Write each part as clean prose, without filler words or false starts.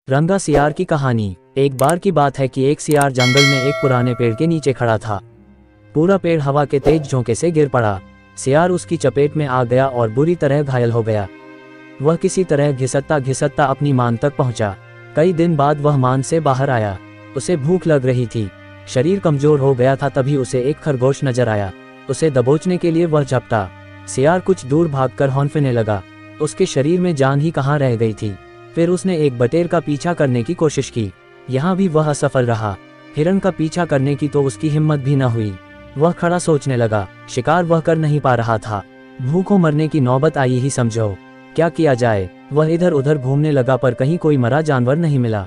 रंगा सियार की कहानी। एक बार की बात है कि एक सियार जंगल में एक पुराने पेड़ के नीचे खड़ा था। पूरा पेड़ हवा के तेज झोंके से गिर पड़ा। सियार उसकी चपेट में आ गया और बुरी तरह घायल हो गया। वह किसी तरह घिसटता घिसटता अपनी मान तक पहुंचा। कई दिन बाद वह मान से बाहर आया। उसे भूख लग रही थी, शरीर कमजोर हो गया था। तभी उसे एक खरगोश नजर आया। उसे दबोचने के लिए वह झपटा। सियार कुछ दूर भागकर हौंफने लगा। उसके शरीर में जान ही कहाँ रह गई थी। फिर उसने एक बटेर का पीछा करने की कोशिश की। यहाँ भी वह असफल रहा। हिरण का पीछा करने की तो उसकी हिम्मत भी न हुई। वह खड़ा सोचने लगा, शिकार वह कर नहीं पा रहा था। भूखों मरने की नौबत आई ही समझो। क्या किया जाए। वह इधर उधर घूमने लगा पर कहीं कोई मरा जानवर नहीं मिला।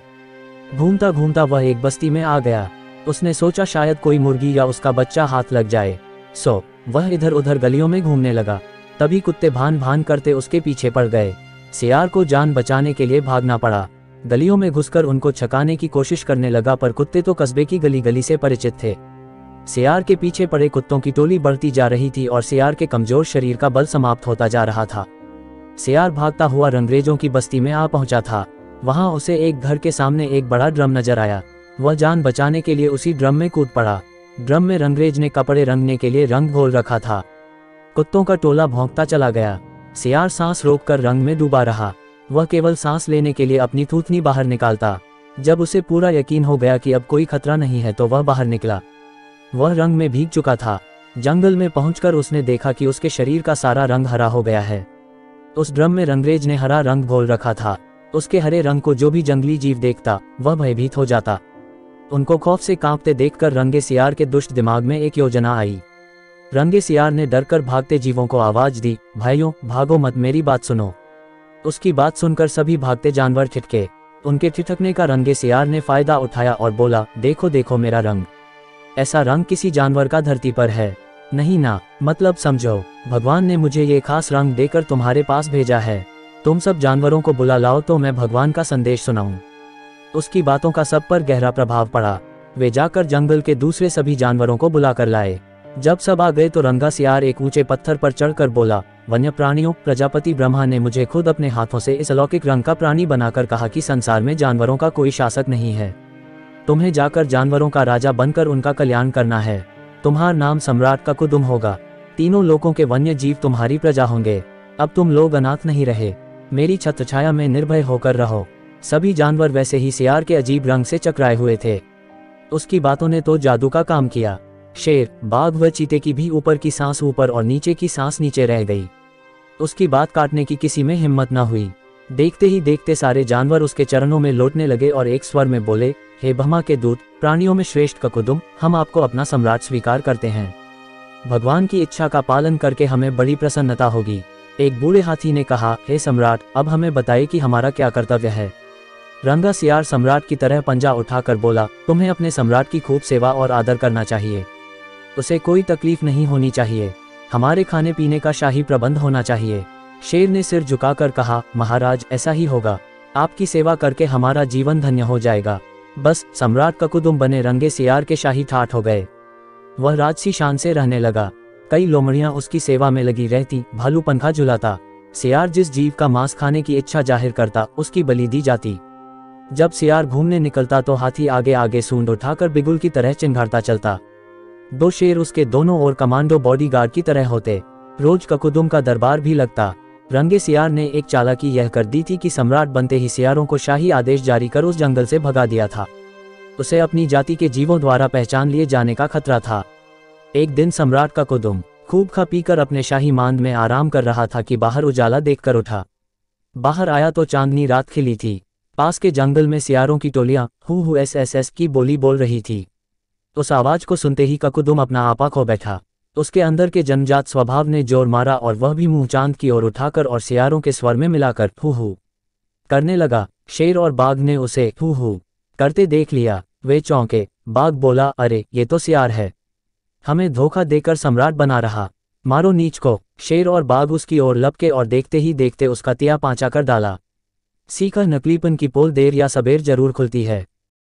घूमता घूमता वह एक बस्ती में आ गया। उसने सोचा शायद कोई मुर्गी या उसका बच्चा हाथ लग जाए। सो वह इधर उधर गलियों में घूमने लगा। तभी कुत्ते भान भान करते उसके पीछे पड़ गए। सियार को जान बचाने के लिए भागना पड़ा। गलियों में घुसकर उनको छकाने की कोशिश करने लगा पर कुत्ते तो कस्बे की गली गली से परिचित थे। सियार के पीछे पड़े कुत्तों की टोली बढ़ती जा रही थी और सियार के कमजोर शरीर का बल समाप्त होता जा रहा था। सियार भागता हुआ रंगरेजों की बस्ती में आ पहुंचा था। वहां उसे एक घर के सामने एक बड़ा ड्रम नजर आया। वह जान बचाने के लिए उसी ड्रम में कूद पड़ा। ड्रम में रंगरेज ने कपड़े रंगने के लिए रंग घोल रखा था। कुत्तों का टोला भौंकता चला गया। सियार सांस रोककर रंग में डूबा रहा। वह केवल सांस लेने के लिए अपनी थूथनी बाहर निकालता। जब उसे पूरा यकीन हो गया कि अब कोई खतरा नहीं है तो वह बाहर निकला। वह रंग में भीग चुका था। जंगल में पहुंचकर उसने देखा कि उसके शरीर का सारा रंग हरा हो गया है। उस ड्रम में रंगरेज ने हरा रंग घोल रखा था। उसके हरे रंग को जो भी जंगली जीव देखता वह भयभीत हो जाता। उनको खौफ से कांपते देखकर रंगे सियार के दुष्ट दिमाग में एक योजना आई। रंगे सियार ने डरकर भागते जीवों को आवाज दी, भाइयों भागो मत, मेरी बात सुनो। उसकी बात सुनकर सभी भागते जानवर ठिठके। उनके ठिठकने का रंगे सियार ने फायदा उठाया और बोला, देखो देखो मेरा रंग। ऐसा रंग किसी जानवर का धरती पर है नहीं ना, मतलब समझो। भगवान ने मुझे ये खास रंग देकर तुम्हारे पास भेजा है। तुम सब जानवरों को बुला लाओ तो मैं भगवान का संदेश सुनाऊं। उसकी बातों का सब पर गहरा प्रभाव पड़ा। वे जाकर जंगल के दूसरे सभी जानवरों को बुलाकर लाए। जब सब आ गए तो रंगा सियार एक ऊंचे पत्थर पर चढ़कर बोला, वन्य प्राणियों, प्रजापति ब्रह्मा ने मुझे खुद अपने हाथों से इस अलौकिक रंग का प्राणी बनाकर कहा कि संसार में जानवरों का कोई शासक नहीं है। तुम्हें जाकर जानवरों का राजा बनकर उनका कल्याण करना है। तुम्हारा नाम सम्राट ककुदुम होगा। तीनों लोकों के वन्य जीव तुम्हारी प्रजा होंगे। अब तुम लोग अनाथ नहीं रहे। मेरी छत्रछाया में निर्भय होकर रहो। सभी जानवर वैसे ही सियार के अजीब रंग से चकराए हुए थे। उसकी बातों ने तो जादू का काम किया। शेर, बाघ व चीते की भी ऊपर की सांस ऊपर और नीचे की सांस नीचे रह गई। उसकी बात काटने की किसी में हिम्मत न हुई। देखते ही देखते सारे जानवर उसके चरणों में लौटने लगे और एक स्वर में बोले, हे ब्रह्मा के दूत, प्राणियों में श्रेष्ठ ककुदुम, हम आपको अपना सम्राट स्वीकार करते हैं। भगवान की इच्छा का पालन करके हमें बड़ी प्रसन्नता होगी। एक बूढ़े हाथी ने कहा, हे सम्राट, अब हमें बताइए कि हमारा क्या कर्तव्य है। रंगा सियार सम्राट की तरह पंजा उठाकर बोला, तुम्हें अपने सम्राट की खूब सेवा और आदर करना चाहिए। उसे कोई तकलीफ नहीं होनी चाहिए। हमारे खाने पीने का शाही प्रबंध होना चाहिए। शेर ने सिर झुकाकर कहा, महाराज ऐसा ही होगा। आपकी सेवा करके हमारा जीवन धन्य हो जाएगा। बस सम्राट ककुदुम बने रंगे सियार के शाही ठाठ हो गए। वह राजसी शान से रहने लगा। कई लोमड़ियां उसकी सेवा में लगी रहती, भालू पंखा झुलाता। सियार जिस जीव का मांस खाने की इच्छा जाहिर करता उसकी बलि दी जाती। जब सियार घूमने निकलता तो हाथी आगे आगे सूंड उठाकर बिगुल की तरह चिंघाड़ता चलता। दो शेर उसके दोनों ओर कमांडो बॉडीगार्ड की तरह होते। रोज ककुदुम का दरबार भी लगता। रंगे सियार ने एक चालाकी यह कर दी थी कि सम्राट बनते ही सियारों को शाही आदेश जारी कर उस जंगल से भगा दिया था। उसे अपनी जाति के जीवों द्वारा पहचान लिए जाने का खतरा था। एक दिन सम्राट ककुदुम खूब खा पीकर अपने शाही मांद में आराम कर रहा था कि बाहर उजाला देखकर उठा। बाहर आया तो चांदनी रात खिली थी। पास के जंगल में सियारों की टोलियां हु एस की बोली बोल रही थी। उस आवाज को सुनते ही ककुदुम अपना आपा खो बैठा। उसके अंदर के जन्मजात स्वभाव ने जोर मारा और वह भी मुंह चांद की ओर उठाकर और सियारों के स्वर में मिलाकर हु करने लगा। शेर और बाघ ने उसे हु करते देख लिया। वे चौंके। बाघ बोला, अरे ये तो सियार है, हमें धोखा देकर सम्राट बना रहा। मारो नीच को। शेर और बाघ उसकी ओर लपके और देखते ही देखते उसका तिया पांचा कर डाला। सीखा नकलीपन की पोल देर या सबेर जरूर खुलती है।